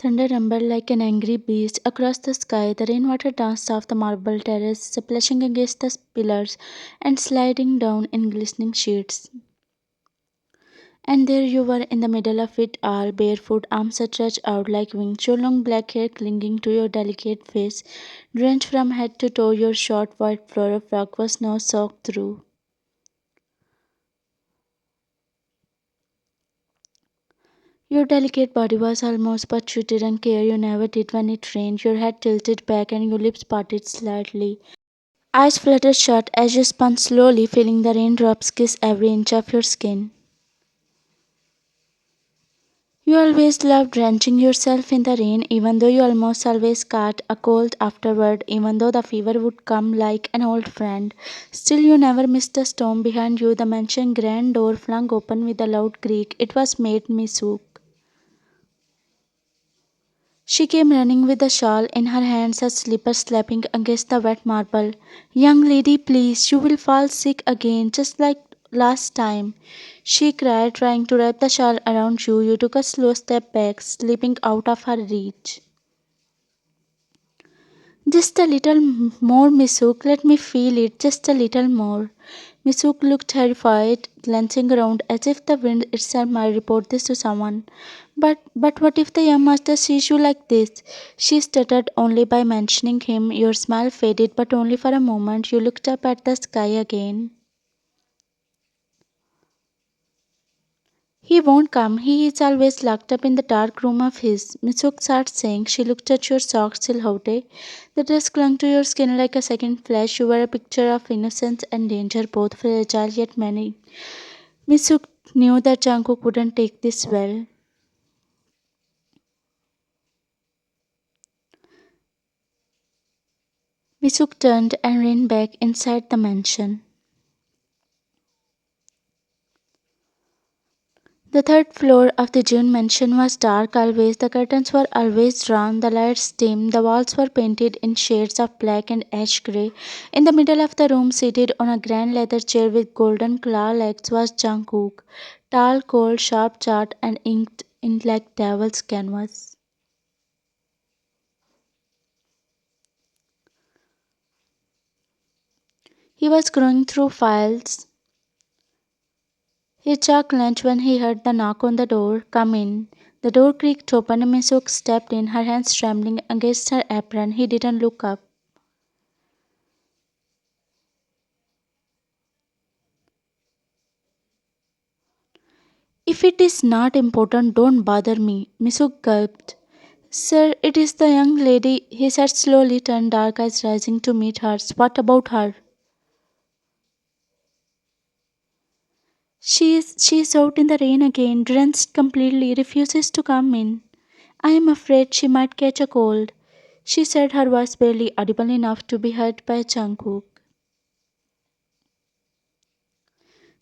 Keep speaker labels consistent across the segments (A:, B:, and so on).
A: Thunder rumbled like an angry beast across the sky. The rainwater danced off the marble terrace, splashing against the pillars and sliding down in glistening sheets. And there you were in the middle of it all, barefoot, arms stretched out like wings, your long black hair clinging to your delicate face, drenched from head to toe. Your short white floral frock was now soaked through. Your delicate body was almost, but you didn't care. You never did when it rained. Your head tilted back and your lips parted slightly. Eyes fluttered shut as you spun slowly, feeling the raindrops kiss every inch of your skin. You always loved drenching yourself in the rain, even though you almost always caught a cold afterward, even though the fever would come like an old friend. Still, you never missed the storm behind you. The mansion grand door flung open with a loud creak. It was maid Misook. She came running with the shawl in her hands, her slippers slapping against the wet marble. "Young lady, please, you will fall sick again, just like last time," she cried, trying to wrap the shawl around you. You took a slow step back, slipping out of her reach. "Just a little more, Misuk. Let me feel it. Just a little more." Misuk looked terrified, glancing around as if the wind itself might report this to someone. But what if the young master sees you like this?" She stuttered. "Only by mentioning him." Your smile faded, but only for a moment. You looked up at the sky again. "He won't come. He is always locked up in the dark room of his," Misuk started saying. She looked at your soft silhouette. The dress clung to your skin like a second flesh. You were a picture of innocence and danger, both fragile yet many. Misuk knew that Jungkook wouldn't take this well. Misuk turned and ran back inside the mansion. The third floor of the June mansion was dark always. The curtains were always drawn, the lights dim, the walls were painted in shades of black and ash grey. In the middle of the room, seated on a grand leather chair with golden claw legs, was Jungkook, tall, cold, sharp-jawed, and inked in like devil's canvas. He was scrolling through files, his jaw clenched when he heard the knock on the door. "Come in." The door creaked open and Miss Hook stepped in, her hands trembling against her apron. He didn't look up. "If it is not important, don't bother me," Miss Hook gulped. "Sir, it is the young lady," he said slowly, turned dark eyes rising to meet hers. "What about her?" She is out in the rain again, drenched completely, refuses to come in. "I am afraid she might catch a cold," she said, her voice barely audible enough to be heard by Jungkook.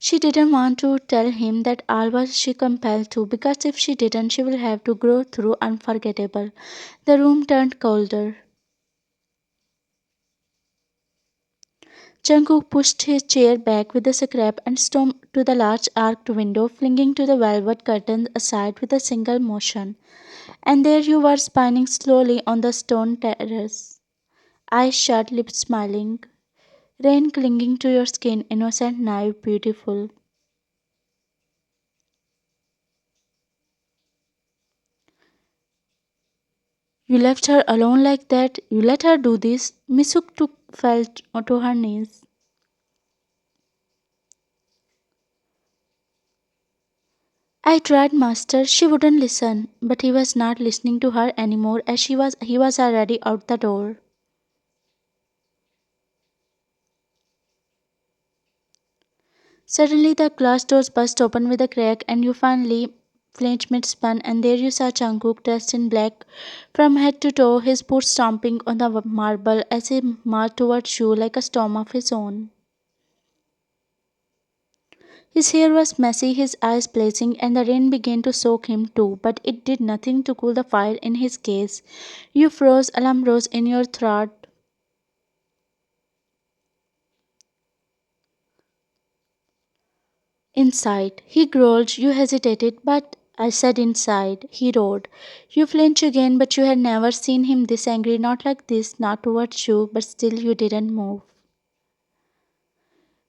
A: She didn't want to tell him that all was she compelled to, because if she didn't, she will have to grow through unforgettable. The room turned colder. Jungkook pushed his chair back with a scrap and stormed to the large arched window, flinging to the velvet curtains aside with a single motion. And there you were, spinning slowly on the stone terrace, eyes shut, lips smiling, rain clinging to your skin, innocent, naive, beautiful. "You left her alone like that? You let her do this?" Misuk took fell to her knees. "I tried, master. She wouldn't listen." But he was not listening to her anymore, as he was already out the door. Suddenly the glass doors burst open with a crack, and you finally flinched mid-spun, and there you saw Jungkook dressed in black from head to toe, his boots stomping on the marble as he marched towards you like a storm of his own. His hair was messy, his eyes blazing, and the rain began to soak him too, but it did nothing to cool the fire in his gaze. You froze, alarm rose in your throat. Inside, he growled. You hesitated, but I said inside. He roared. You flinched again, but you had never seen him this angry, not like this, not towards you, but still you didn't move.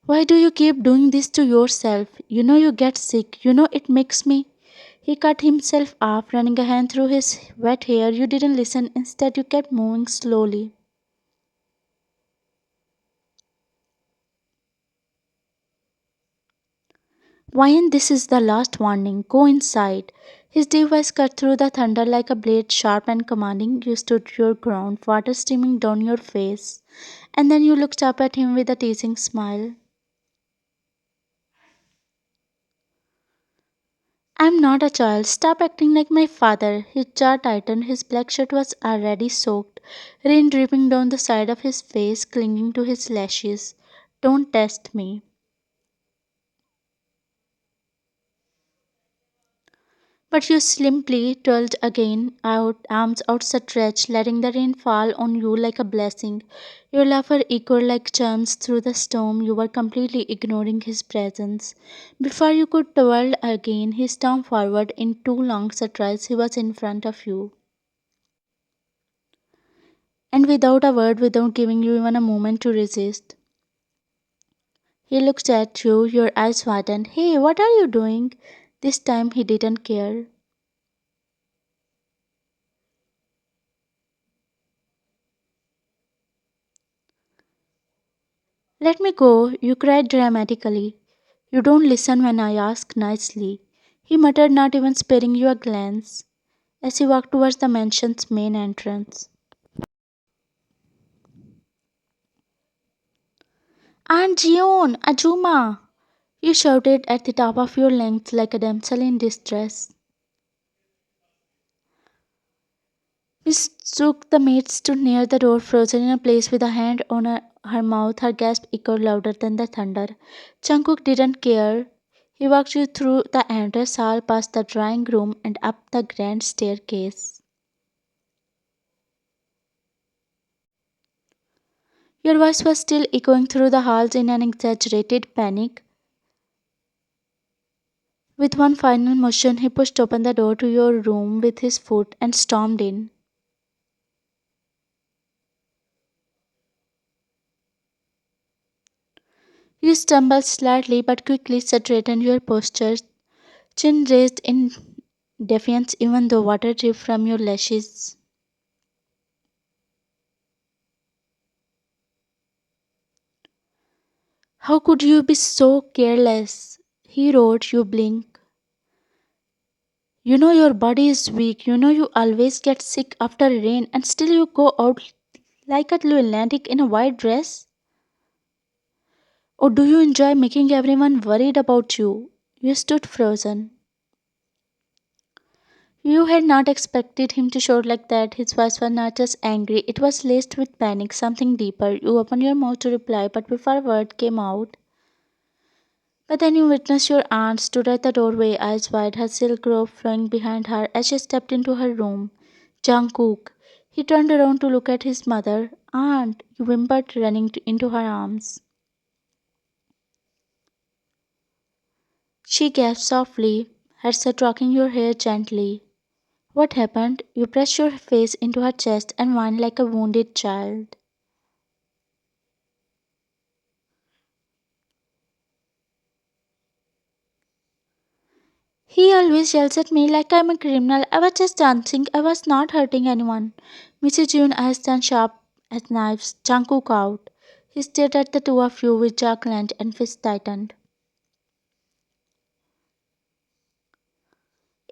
A: Why do you keep doing this to yourself? You know you get sick. You know it makes me. He cut himself off, running a hand through his wet hair. You didn't listen. Instead, you kept moving slowly. Wyan, this is the last warning. Go inside. His deep voice cut through the thunder like a blade, sharp and commanding. You stood your ground, water streaming down your face. And then you looked up at him with a teasing smile. I'm not a child. Stop acting like my father. His jaw tightened. His black shirt was already soaked, rain dripping down the side of his face, clinging to his lashes. Don't test me. But you simply twirled again, out arms outstretched, letting the rain fall on you like a blessing. Your laughter echoed like chimes through the storm. You were completely ignoring his presence. Before you could twirl again, he stormed forward in two long strides. He was in front of you. And without a word, without giving you even a moment to resist, he looked at you, your eyes widened. Hey, what are you doing? This time he didn't care. Let me go, you cried dramatically. You don't listen when I ask nicely. He muttered, not even sparing you a glance, as he walked towards the mansion's main entrance. Aunt Jeon, Ajuma! You shouted at the top of your lungs like a damsel in distress. Miss Zook, the maid, stood near the door, frozen in a place with a hand on her mouth. Her gasp echoed louder than the thunder. Jungkook didn't care. He walked you through the entrance hall, past the drawing room, and up the grand staircase. Your voice was still echoing through the halls in an exaggerated panic. With one final motion, he pushed open the door to your room with his foot and stormed in. You stumbled slightly but quickly straightened your posture, chin raised in defiance even though water dripped from your lashes. How could you be so careless? He roared, you blink. You know your body is weak, you know you always get sick after rain, and still you go out like a lunatic in a white dress? Or do you enjoy making everyone worried about you? You stood frozen. You had not expected him to shout like that. His voice was not just angry, it was laced with panic, something deeper. You opened your mouth to reply, but before a word came out, but then you witnessed your aunt stood at the doorway, eyes wide, her silk robe flowing behind her as she stepped into her room. Jungkook. He turned around to look at his mother. Aunt, you whimpered, running into her arms. She gasped softly, her head rocking your hair gently. What happened? You pressed your face into her chest and whined like a wounded child. He always yells at me like I'm a criminal. I was just dancing. I was not hurting anyone. Mrs. June eyes turned sharp as knives. Jungkook out. He stared at the two of you with jaw clenched and fist tightened.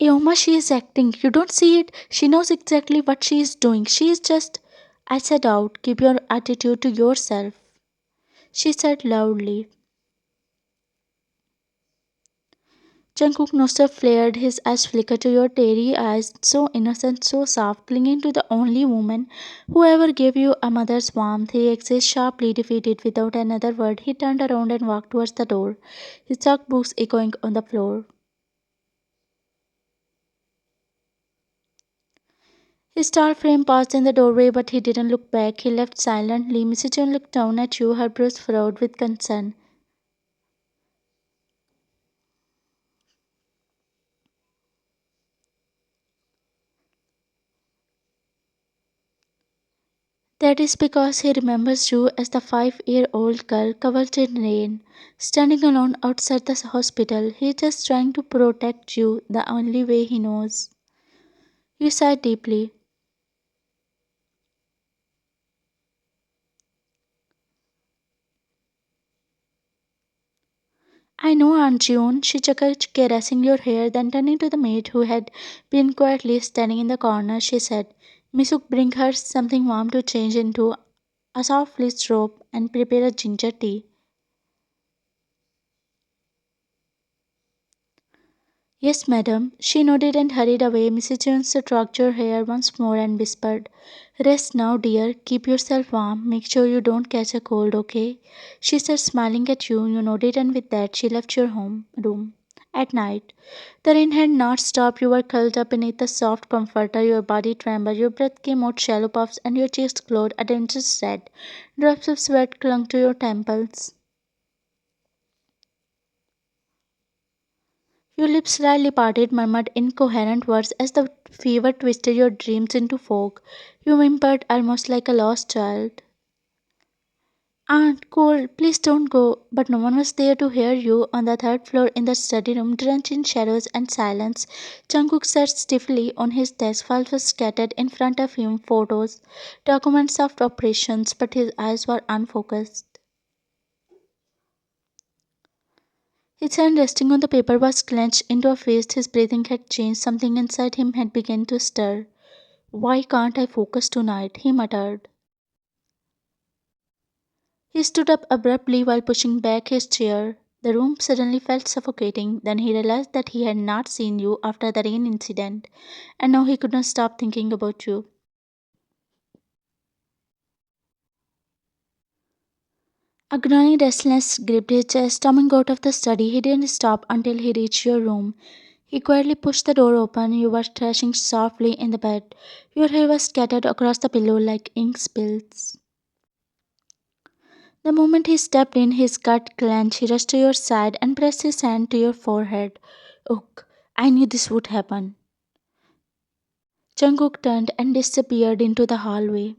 A: Eoma, she is acting. You don't see it. She knows exactly what she is doing. She is just. I said out. Keep your attitude to yourself. She said loudly. Jungkook nostril flared, his eyes flickered to your teary eyes, so innocent, so soft, clinging to the only woman who ever gave you a mother's warmth. He exhaled sharply, defeated. Without another word, he turned around and walked towards the door, his sock boots echoing on the floor. His tall frame paused in the doorway, but he didn't look back. He left silently. Mrs. Jung looked down at you, her brows furrowed with concern. That is because he remembers you as the 5-year-old girl covered in rain, standing alone outside the hospital. He is just trying to protect you the only way he knows. You sigh deeply. I know, Aunt June, she chuckled, caressing your hair, then turning to the maid who had been quietly standing in the corner, she said, Misuk, bring her something warm to change into, a soft fleece robe, and prepare a ginger tea. Yes, madam. She nodded and hurried away. Mrs. Jones stroked her hair once more and whispered, Rest now, dear. Keep yourself warm. Make sure you don't catch a cold, okay? She said, smiling at you. You nodded, and with that, she left your home room. At night, the rain had not stopped. You were curled up beneath the soft comforter. Your body trembled. Your breath came out shallow puffs, and your chest glowed a dangerous red. Drops of sweat clung to your temples. Your lips slightly parted, murmured incoherent words as the fever twisted your dreams into fog. You whimpered almost like a lost child. Aunt, cold, please don't go. But no one was there to hear you. On the third floor in the study room, drenched in shadows and silence, Jungkook sat stiffly on his desk. Files were scattered in front of him, photos, documents of operations, but his eyes were unfocused. His hand resting on the paper was clenched into a fist. His breathing had changed. Something inside him had begun to stir. Why can't I focus tonight? He muttered. He stood up abruptly while pushing back his chair. The room suddenly felt suffocating. Then he realized that he had not seen you after the rain incident, and now he could not stop thinking about you. A growing restlessness gripped his chest. Storming out of the study, he didn't stop until he reached your room. He quietly pushed the door open. You were thrashing softly in the bed. Your hair was scattered across the pillow like ink spills. The moment he stepped in, his gut clenched. He rushed to your side and pressed his hand to your forehead. Ook, I knew this would happen. Jungkook turned and disappeared into the hallway.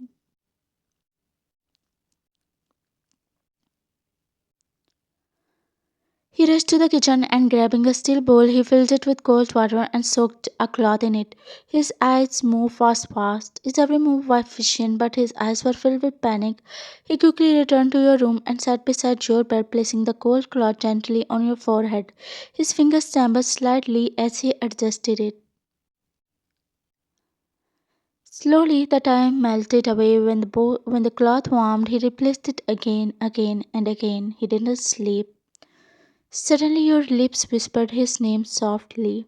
A: He rushed to the kitchen and grabbing a steel bowl, he filled it with cold water and soaked a cloth in it. His eyes moved fast. His every move was efficient, but his eyes were filled with panic. He quickly returned to your room and sat beside your bed, placing the cold cloth gently on your forehead. His fingers trembled slightly as he adjusted it. Slowly, the time melted away. When the cloth warmed, he replaced it again, and again. He didn't sleep. Suddenly, your lips whispered his name softly.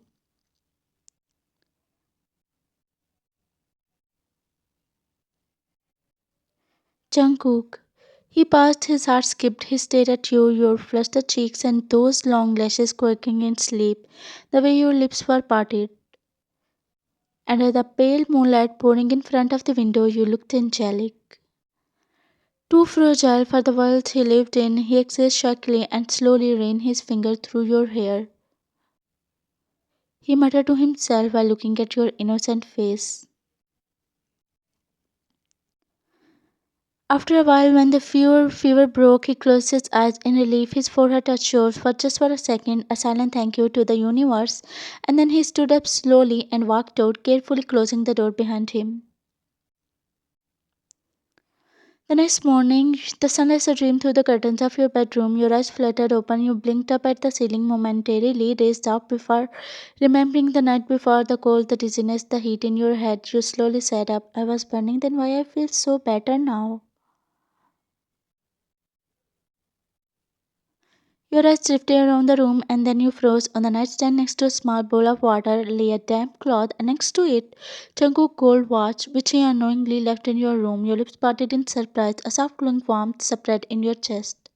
A: Jungkook. He paused, his heart skipped. He stared at you, your flushed cheeks and those long lashes quirking in sleep, the way your lips were parted. Under the pale moonlight pouring in front of the window, you looked angelic. Too fragile for the world he lived in, he exhaled shakily and slowly ran his finger through your hair. He muttered to himself while looking at your innocent face. After a while, when the fever broke, he closed his eyes in relief. His forehead touched yours for just for a second, a silent thank you to the universe, and then he stood up slowly and walked out, carefully closing the door behind him. The next morning, the sunlight streamed through the curtains of your bedroom. Your eyes fluttered open. You blinked up at the ceiling momentarily, raised up before remembering the night before, the cold, the dizziness, the heat in your head. You slowly sat up. I was burning, then why I feel so better now? Your eyes drifted around the room and then you froze. On the nightstand next to a small bowl of water lay a damp cloth and next to it Jungkook's gold watch, which he unknowingly left in your room. Your lips parted in surprise, a soft glowing warmth spread in your chest.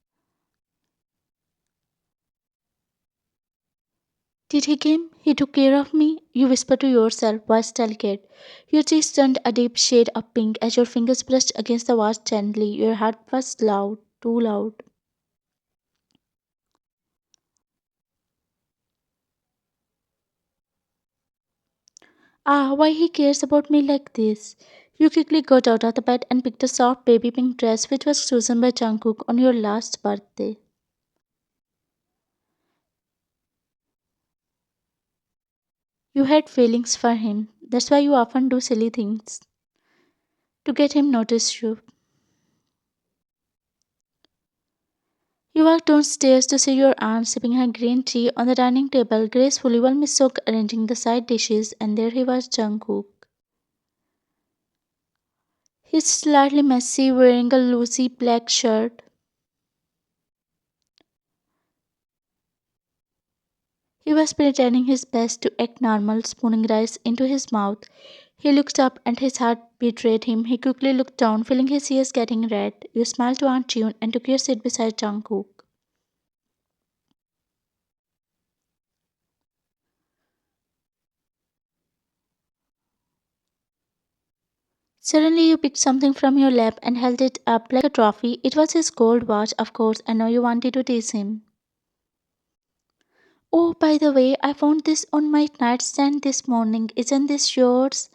A: Did he came? He took care of me? You whispered to yourself, voice delicate. Your cheeks turned a deep shade of pink as your fingers brushed against the watch gently. Your heart was loud, too loud. Ah, why he cares about me like this? You quickly got out of the bed and picked a soft baby pink dress which was chosen by Jungkook on your last birthday. You had feelings for him. That's why you often do silly things to get him notice you. You walked downstairs to see your aunt sipping her green tea on the dining table gracefully while Miss Sok arranging the side dishes, and there he was, Jungkook. He's slightly messy, wearing a loosey black shirt. He was pretending his best to act normal, spooning rice into his mouth. He looked up and his heart betrayed him. He quickly looked down, feeling his ears getting red. You smiled to Aunt June and took your seat beside Jungkook. Suddenly you picked something from your lap and held it up like a trophy. It was his gold watch, of course. I know you wanted to tease him. Oh, by the way, I found this on my nightstand this morning. Isn't this yours?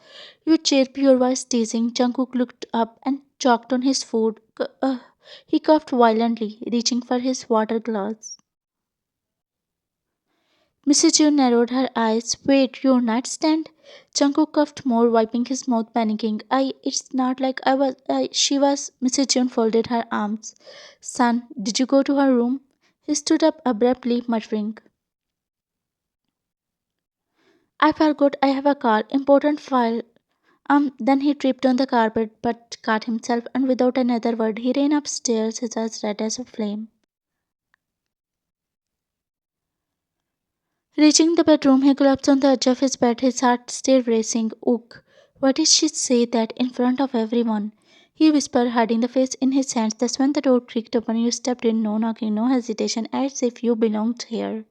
A: You chirped your voice teasing. Jungkook looked up and choked on his food. He coughed violently, reaching for his water glass. Mrs. June narrowed her eyes. Wait, your nightstand? Jungkook coughed more, wiping his mouth, panicking. It's not like she was. Mrs. June folded her arms. Son, did you go to her room? He stood up abruptly, muttering. I forgot I have a call. Important file. Then he tripped on the carpet but caught himself, and without another word, he ran upstairs, his eyes red as a flame. Reaching the bedroom, he collapsed on the edge of his bed, his heart still racing. Ook, why did she say that in front of everyone? He whispered, hiding the face in his hands. That's when the door creaked open. You stepped in, no knocking, no hesitation, as if you belonged here.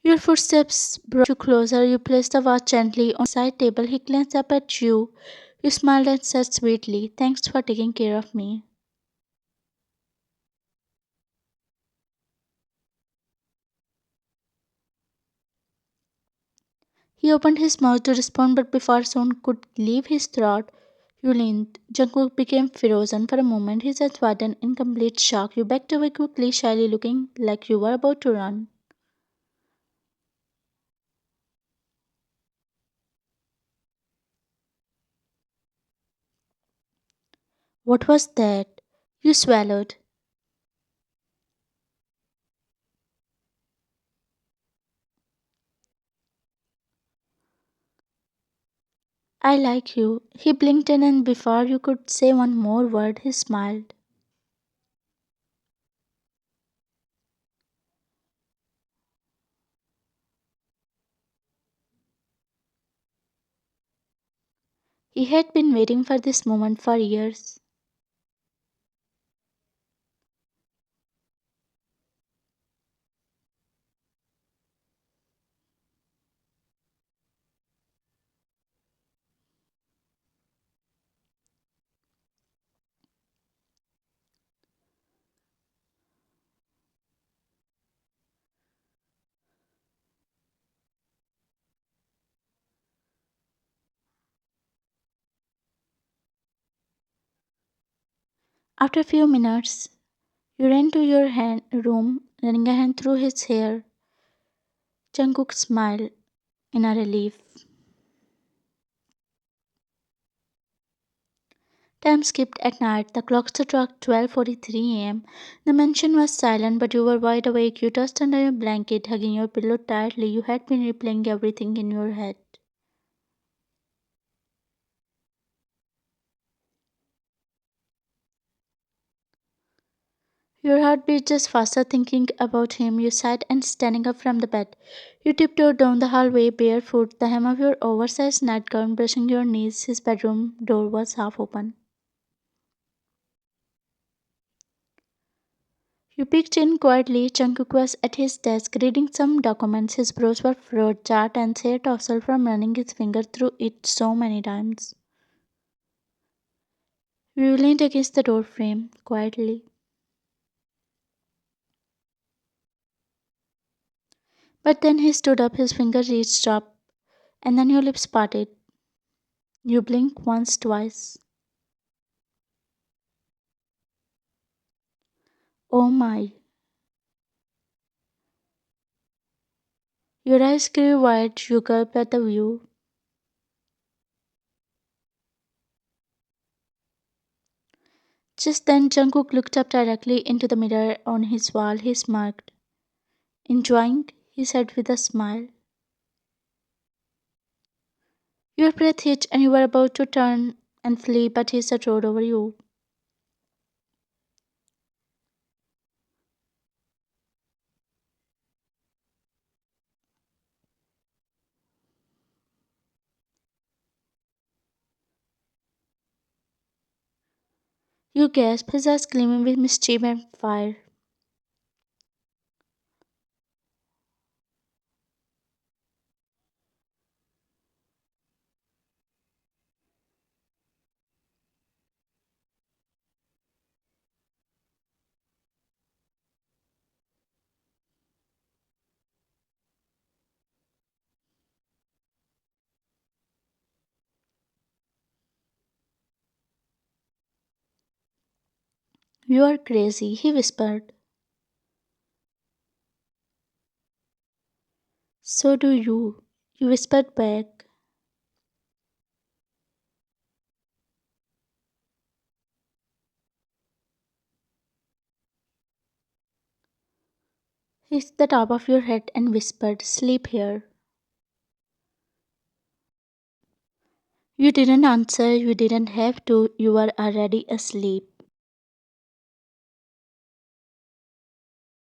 A: Your footsteps brought you closer. You placed the watch gently on the side table. He glanced up at you. You smiled and said sweetly, thanks for taking care of me. He opened his mouth to respond, but before sound could leave his throat, you leaned. Jungkook became frozen for a moment, his eyes widened in complete shock. You backed away quickly, shyly looking like you were about to run. What was that? You swallowed. I like you. He blinked in, and before you could say one more word, he smiled. He had been waiting for this moment for years. After a few minutes, you ran to your room, running a hand through his hair. Jungkook smiled in a relief. Time skipped at night. The clock struck 12:43 a.m. The mansion was silent, but you were wide awake. You tossed under your blanket, hugging your pillow tightly. You had been replaying everything in your head. Your heart beat just faster thinking about him. You sighed and standing up from the bed. You tiptoed down the hallway barefoot, the hem of your oversized nightgown brushing your knees. His bedroom door was half open. You peeked in quietly. Jungkook was at his desk reading some documents. His brows were furrowed, chart and hair tousled from running his finger through it so many times. You leaned against the door frame quietly. But then he stood up, his finger reached up And then your lips parted. You blinked once, twice. Oh my. Your eyes grew wide, you gulped at the view. Just then, Jungkook looked up directly into the mirror on his wall. He smirked. Enjoying? He said with a smile. Your breath hit and you were about to turn and flee, but he strode over you. You gasped, his eyes gleaming with mischief and fire. You are crazy, he whispered. So do you whispered back. He hit the top of your head and whispered, sleep here. You didn't answer, you didn't have to, you were already asleep.